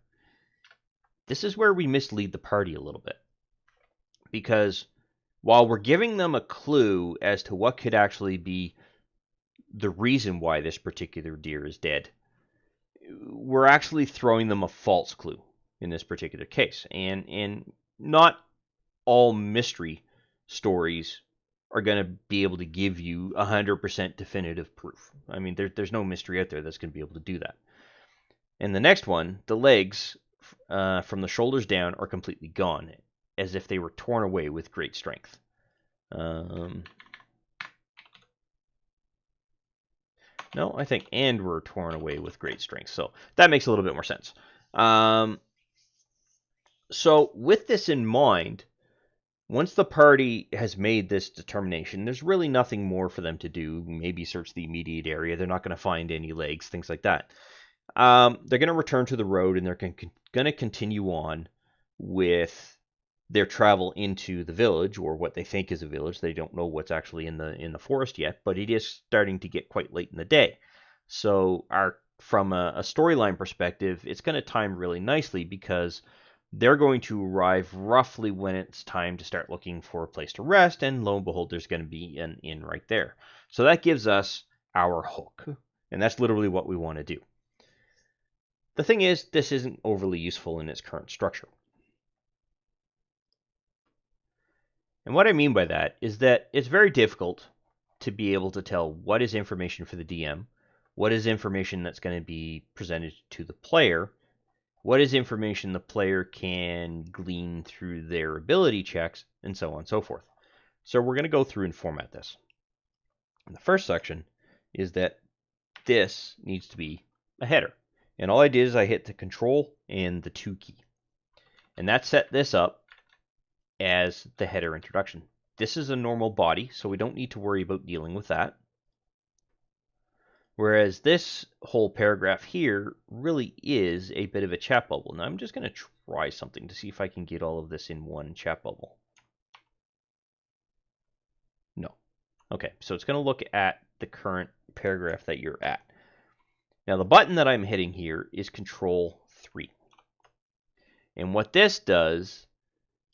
This is where we mislead the party a little bit. Because while we're giving them a clue as to what could actually be the reason why this particular deer is dead, we're actually throwing them a false clue in this particular case. And not all mystery stories are going to be able to give you 100% definitive proof. I mean, there's no mystery out there that's going to be able to do that. And the next one, the legs from the shoulders down are completely gone, as if they were torn away with great strength. No, I think and were torn away with great strength. So that makes a little bit more sense. So with this in mind, Once the party has made this determination, there's really nothing more for them to do. Maybe search the immediate area. They're not going to find any legs, things like that. They're going to return to the road, and they're going to continue on with their travel into the village, or what they think is a village. They don't know what's actually in the forest yet, but it is starting to get quite late in the day. So from a storyline perspective, it's going to time really nicely, because they're going to arrive roughly when it's time to start looking for a place to rest, and lo and behold, there's going to be an inn right there. So that gives us our hook, and that's literally what we want to do. The thing is, this isn't overly useful in its current structure. And what I mean by that is that it's very difficult to be able to tell what is information for the DM, what is information that's going to be presented to the player, what is information the player can glean through their ability checks, and so on and so forth. So we're going to go through and format this. And the first section is that this needs to be a header. And all I did is I hit the Control and the 2 key. And that set this up as the header introduction. This is a normal body, so we don't need to worry about dealing with that. Whereas this whole paragraph here really is a bit of a chat bubble. Now I'm just going to try something to see if I can get all of this in one chat bubble. No. Okay, so it's going to look at the current paragraph that you're at. Now the button that I'm hitting here is Control 3. And what this does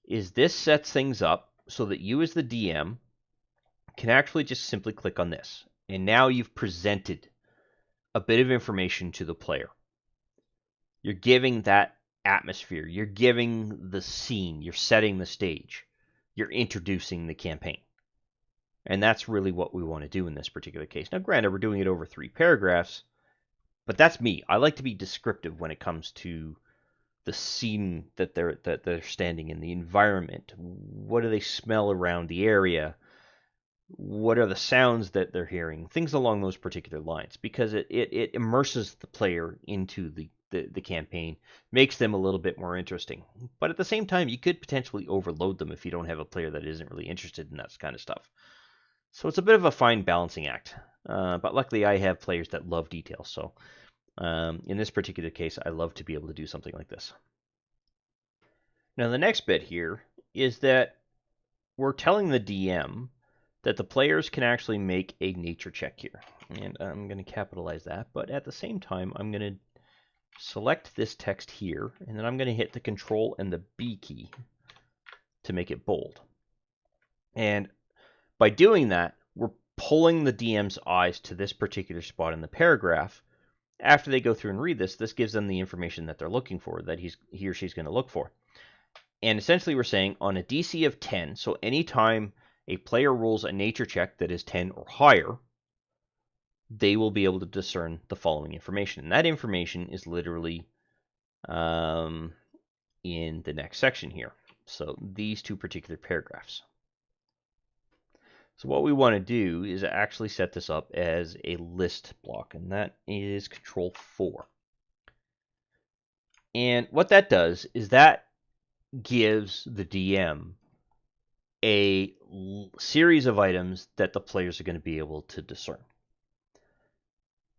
is this sets things up so that you as the DM can actually just simply click on this. And now you've presented a bit of information to the player. You're giving that atmosphere. You're giving the scene. You're setting the stage. You're introducing the campaign. And that's really what we want to do in this particular case. Now, granted, we're doing it over 3 paragraphs, but that's me. I like to be descriptive when it comes to the scene that they're standing in, the environment. What do they smell around the area? What are the sounds that they're hearing? Things along those particular lines, because it immerses the player into the campaign, makes them a little bit more interesting. But at the same time, you could potentially overload them if you don't have a player that isn't really interested in that kind of stuff. So it's a bit of a fine balancing act. But luckily, I have players that love detail. So in this particular case, I love to be able to do something like this. Now, the next bit here is that we're telling the DM that the players can actually make a nature check here. And I'm going to capitalize that, but at the same time, I'm going to select this text here, and then I'm going to hit the Control and the B key to make it bold. And by doing that, we're pulling the DM's eyes to this particular spot in the paragraph. After they go through and read this, this gives them the information that they're looking for, that he or she's going to look for. And essentially we're saying on a DC of 10, so anytime a player rolls a nature check that is 10 or higher, they will be able to discern the following information. And that information is literally in the next section here. So these 2 particular paragraphs. So what we want to do is actually set this up as a list block, and that is Control 4. And what that does is that gives the DM a series of items that the players are going to be able to discern.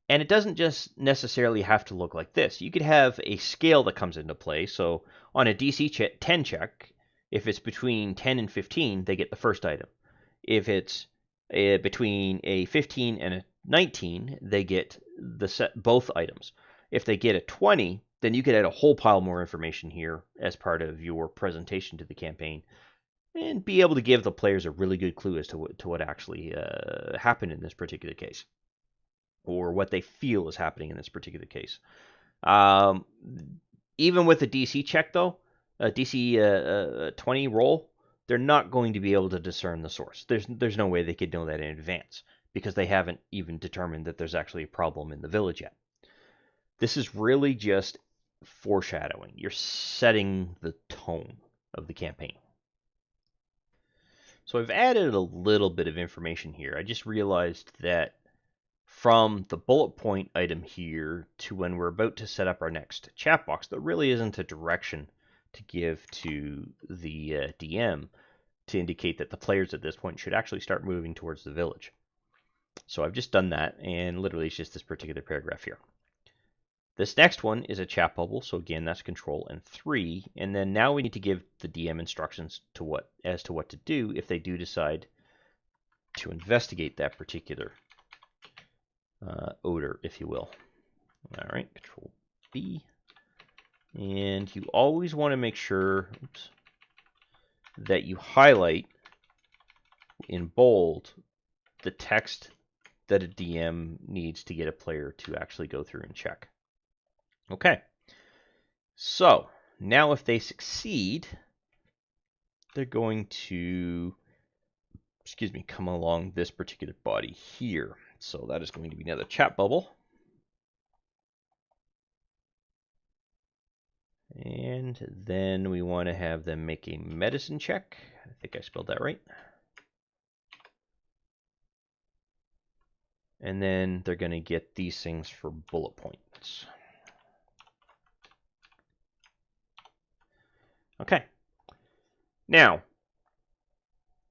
And it doesn't just necessarily have to look like this. You could have a scale that comes into play. So on a DC 10 check, if it's between 10 and 15, they get the first item. If it's between a 15 and a 19, they get both items. If they get a 20, then you could add a whole pile more information here as part of your presentation to the campaign, and be able to give the players a really good clue as to what actually happened in this particular case, or what they feel is happening in this particular case. Even with a DC check, though, a DC 20 roll, they're not going to be able to discern the source. There's no way they could know that in advance, because they haven't even determined that there's actually a problem in the village yet. This is really just foreshadowing. You're setting the tone of the campaign. So I've added a little bit of information here. I just realized that from the bullet point item here to when we're about to set up our next chat box, there really isn't a direction to give to the DM. to indicate that the players at this point should actually start moving towards the village. So I've just done that, and literally it's just this particular paragraph here. This next one is a chat bubble, so again, that's control and 3, and then now we need to give the DM instructions as to what to do if they do decide to investigate that particular odor, if you will. All right, control B, and you always want to make sure that you highlight in bold the text that a DM needs to get a player to actually go through and check. Okay, so now if they succeed, they're going to, come along this particular body here. So that is going to be another chat bubble. And then we want to have them make a medicine check. I think I spelled that right. And then they're going to get these things for bullet points. Okay. Now,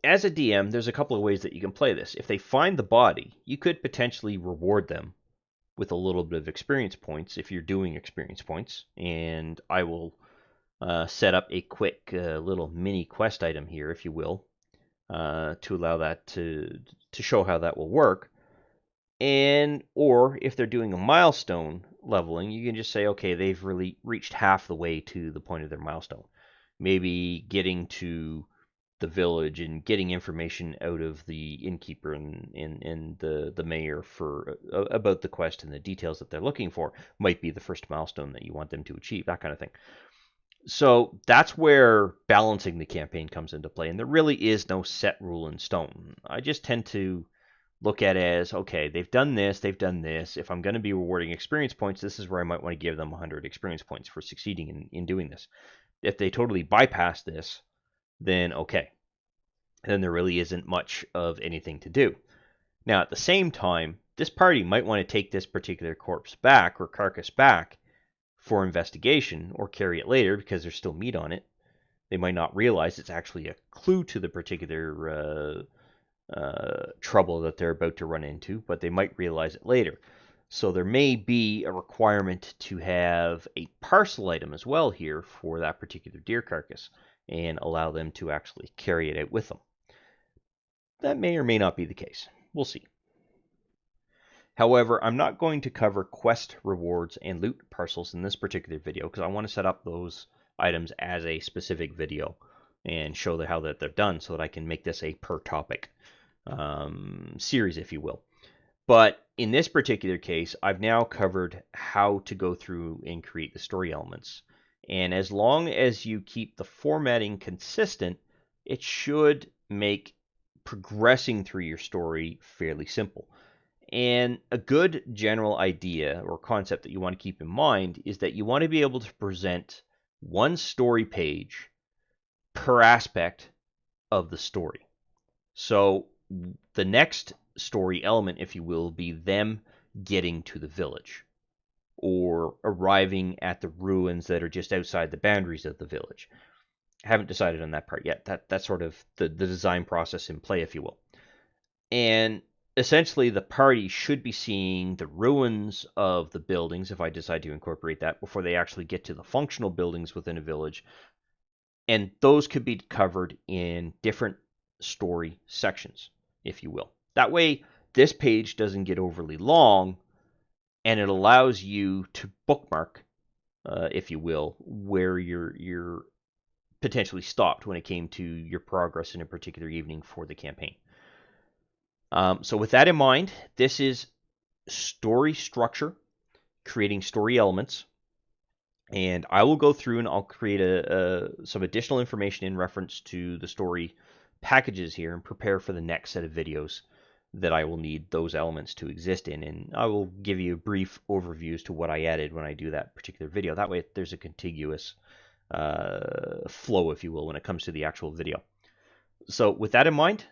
as a DM, there's a couple of ways that you can play this. If they find the body, you could potentially reward them with a little bit of experience points if you're doing experience points. And I will set up a quick little mini quest item here, if you will, to allow that to show how that will work. And or if they're doing a milestone leveling, you can just say, okay, they've really reached half the way to the point of their milestone. Maybe getting to the village and getting information out of the innkeeper and the mayor for about the quest and the details that they're looking for might be the first milestone that you want them to achieve, that kind of thing. So that's where balancing the campaign comes into play, and there really is no set rule in stone. I just tend to look at it as, okay, they've done this. If I'm going to be rewarding experience points, this is where I might want to give them 100 experience points for succeeding in doing this. If they totally bypass this, then okay. Then there really isn't much of anything to do. Now, at the same time, this party might want to take this particular corpse back or carcass back for investigation or carry it later because there's still meat on it. They might not realize it's actually a clue to the particular trouble that they're about to run into, but they might realize it later. So there may be a requirement to have a parcel item as well here for that particular deer carcass and allow them to actually carry it out with them. That may or may not be the case. We'll see. However, I'm not going to cover quest rewards and loot parcels in this particular video because I want to set up those items as a specific video and show how that they're done so that I can make this a per topic series, if you will. But in this particular case, I've now covered how to go through and create the story elements. And as long as you keep the formatting consistent, it should make progressing through your story fairly simple. And a good general idea or concept that you want to keep in mind is that you want to be able to present one story page per aspect of the story. So the next story element, if you will, be them getting to the village or arriving at the ruins that are just outside the boundaries of the village. I haven't decided on that part yet. That's sort of the design process in play, if you will. And essentially, the party should be seeing the ruins of the buildings, if I decide to incorporate that, before they actually get to the functional buildings within a village. And those could be covered in different story sections, if you will. That way, this page doesn't get overly long, and it allows you to bookmark, if you will, where you're potentially stopped when it came to your progress in a particular evening for the campaign. So with that in mind, this is story structure, creating story elements. And I will go through and I'll create some additional information in reference to the story packages here and prepare for the next set of videos that I will need those elements to exist in. And I will give you a brief overview as to what I added when I do that particular video. That way there's a contiguous flow, if you will, when it comes to the actual video. So with that in mind,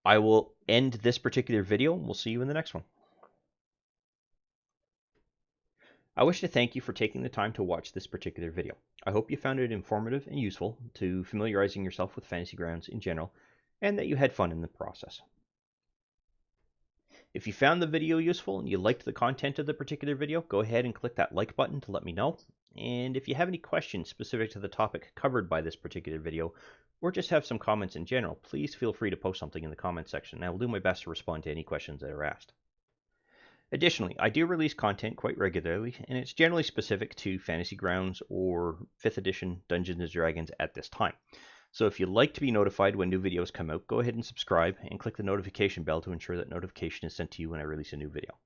I will end this particular video and we'll see you in the next one. I wish to thank you for taking the time to watch this particular video. I hope you found it informative and useful to familiarizing yourself with Fantasy Grounds in general, and that you had fun in the process. If you found the video useful and you liked the content of the particular video, go ahead and click that like button to let me know. And if you have any questions specific to the topic covered by this particular video, or just have some comments in general, please feel free to post something in the comment section, and I will do my best to respond to any questions that are asked. Additionally, I do release content quite regularly, and it's generally specific to Fantasy Grounds or 5th edition Dungeons & Dragons at this time. So if you'd like to be notified when new videos come out, go ahead and subscribe and click the notification bell to ensure that notification is sent to you when I release a new video.